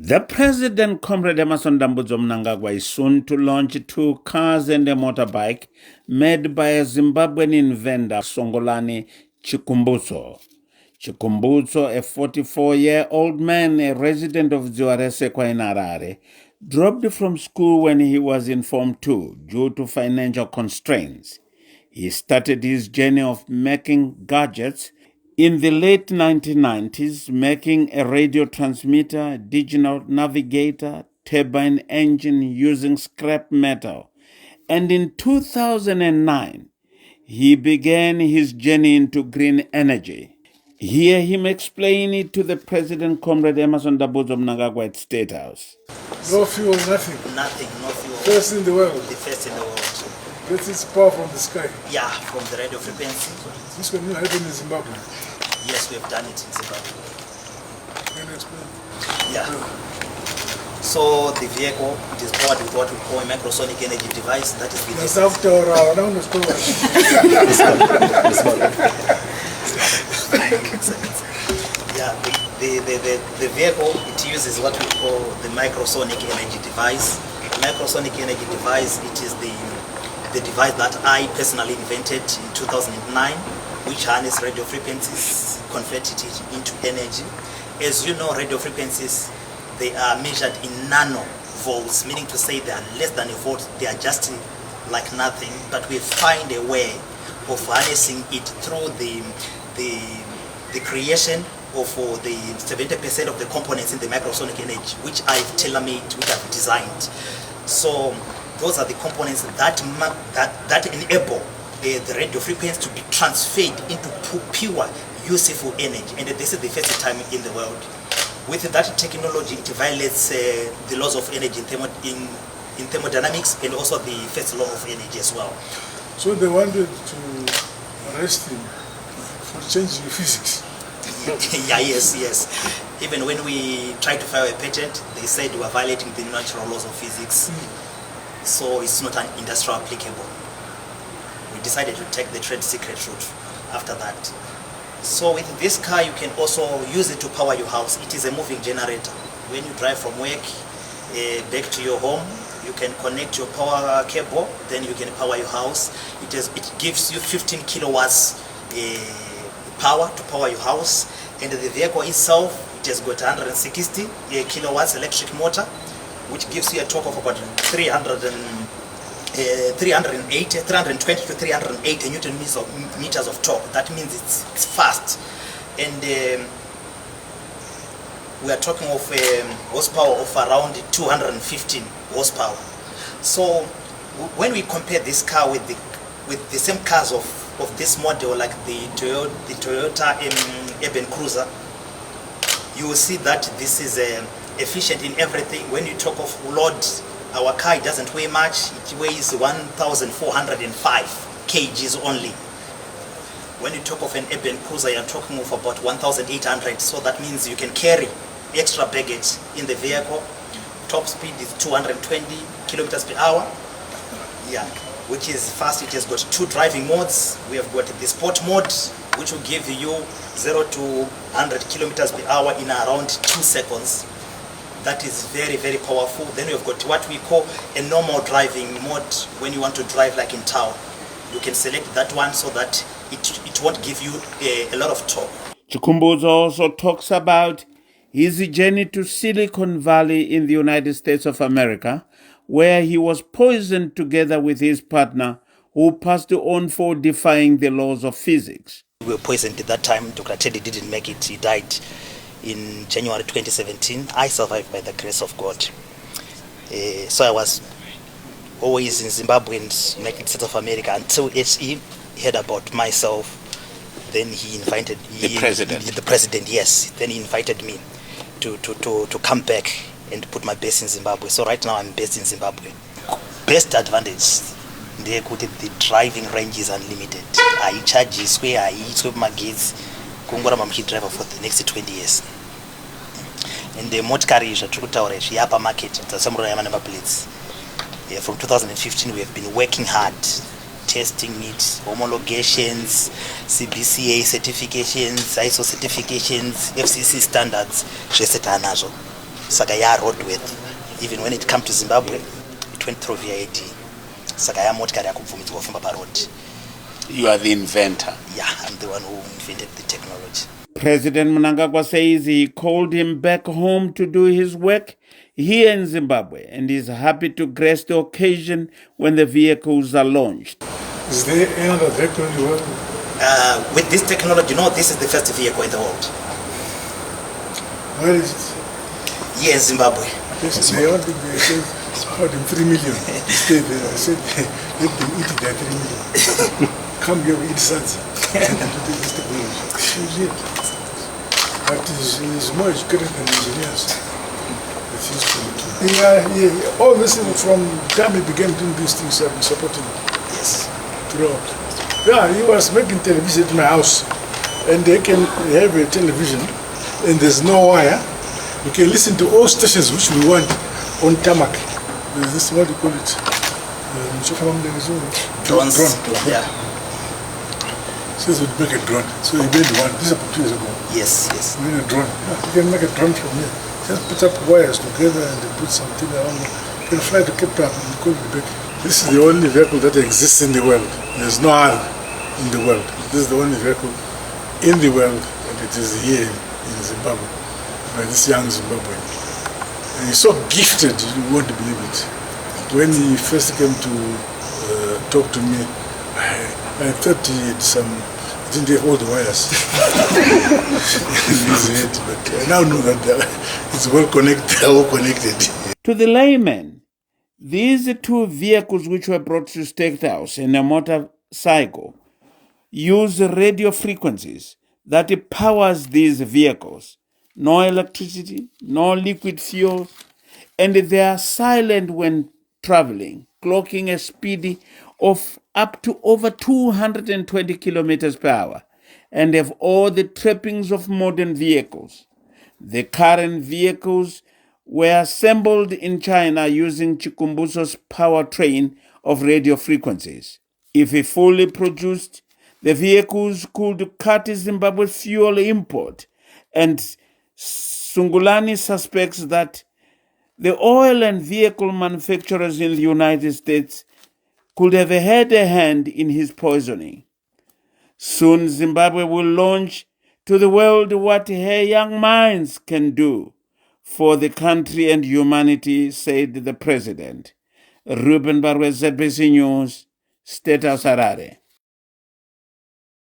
The president, Comrade Emerson Mnangawa, is soon to launch 2 cars and a motorbike made by a Zimbabwean inventor, Songolani Chikumbuzo. Chikumbuzo, a 44-year-old man, a resident of Ziwaresekwa in Harare, dropped from school when he was in Form 2 due to financial constraints. He started his journey of making gadgets in the late 1990s, making a radio transmitter, digital navigator, turbine engine using scrap metal. And in 2009, he began his journey into green energy. Hear him explain it to the President, Comrade Emerson Mnangawa at State House. No fuel, nothing. Nothing, no fuel. First in the world. The first in the world. Gets its power from the sky. Yeah, from the radio frequency. This can not happen in Zimbabwe. Yes, we have done it in Zimbabwe. Can you explain? Yeah. So the vehicle it is powered with what we call a microsonic energy device. That is the yeah, the vehicle, it uses what we call the microsonic energy device. The microsonic energy device, it is the device that I personally invented in 2009, which harness radio frequencies, converted it into energy. As you know, radio frequencies, they are measured in nanovolts, meaning to say they are less than a volt, they are just like nothing, but we find a way of harnessing it through the creation of the 70% of the components in the microsonic energy, which I've tailor-made, which I've designed. So those are the components that enable the radio frequency to be transferred into pure, useful energy. And this is the first time in the world. With that technology, it violates the laws of energy in thermodynamics and also the first law of energy as well. So they wanted to arrest him for changing physics. Yeah, yes. Even when we tried to file a patent, they said we are violating the natural laws of physics. So it's not an industrial applicable. We decided to take the trade secret route after that. So with this car, you can also use it to power your house. It is a moving generator. When you drive from work back to your home, you can connect your power cable, then you can power your house. It gives you 15 kilowatts power to power your house. And the vehicle itself, it has got 160 kilowatts electric motor, which gives you a torque of about 320 to 380 Newton meters of torque. That means it's fast. And we are talking of horsepower of around 215 horsepower. So when we compare this car with the same cars of this model, like the Toyota Urban Cruiser, you will see that this is efficient in everything. When you talk of load, our car doesn't weigh much. It weighs 1,405 kgs only. When you talk of an urban cruiser, you're talking of about 1,800. So that means you can carry extra baggage in the vehicle. Top speed is 220 kilometers per hour. Yeah, which is fast. It has got 2 driving modes. We have got the sport mode, which will give you 0 to 100 kilometers per hour in around 2 seconds. That is very, very powerful. Then we've got what we call a normal driving mode. When you want to drive like in town, you can select that one so that it won't give you a lot of torque. Chikumbuzo also talks about his journey to Silicon Valley in the United States of America, where he was poisoned together with his partner, who passed on for defying the laws of physics. We were poisoned at that time. Dr. Teddy didn't make it. He died in January 2017. I survived by the grace of God. So I was always in Zimbabwe and United States of America until HE heard about myself. Then he invited the president. The president, yes. Then he invited me to come back and put my base in Zimbabwe. So right now I'm based in Zimbabwe. Best advantage, the driving range is unlimited. I charge square, I eat my gates. Kungoramba muchidriver for the next 20 years. And the motikari zvatirikutaura izvi yapa market dzasamura yama number plates. From 2015 we have been working hard, testing it, homologations, CBCA certifications, ISO certifications, FCC standards, zvese taanazvo. saka ya roadworthy. Even when it comes to Zimbabwe, it went through VID. Saka ya motikari yakubvumidzwa kufamba parod. You are the inventor. Yeah, I'm the one who invented the technology. President Mnangawa says he called him back home to do his work here in Zimbabwe and is happy to grace the occasion when the vehicles are launched. Is there any other vehicle in the world? With this technology, this is the first vehicle in the world. Where is it? Here in Zimbabwe. Yes, they all think they said about 3 million. Stay there. I said, let them eat their 3 million. Come here, we eat sons. This technology. But he's more educated than engineers. Yeah, all this from the time he began doing these things, I've been supporting him. Yes. Throughout. Yeah, he was making television at my house. And they can have a television and there's no wire. We can listen to all stations which we want on tarmac. There's this, what do you call it? Drones. Drone. Yeah. So we make a drone. So he made one. This is about 2 years ago. Yes. We made a drone. Yeah, you can make a drone from here. Just put up wires together and they put something around it. You can fly to Cape Town and call it back. This is the only vehicle that exists in the world. There's no other in the world. This is the only vehicle in the world, and it is here in Zimbabwe by this young Zimbabwean. And he's so gifted, you won't believe it. When he first came to talk to me, I thought he had didn't have all the wires in his head, but I now know that it's well connected. To the layman, these 2 vehicles which were brought to State House and a motorcycle use radio frequencies that powers these vehicles. No electricity, no liquid fuel, and they are silent when traveling, clocking a speed of up to over 220 kilometers per hour, and have all the trappings of modern vehicles. The current vehicles were assembled in China using Chikumbuso's powertrain of radio frequencies. If fully produced, the vehicles could cut Zimbabwe's fuel import, and Sungulani suspects that the oil and vehicle manufacturers in the United States could have had a hand in his poisoning. Soon Zimbabwe will launch to the world what her young minds can do for the country and humanity, said the president. Ruben Barwe, ZBC News, State House, Harare.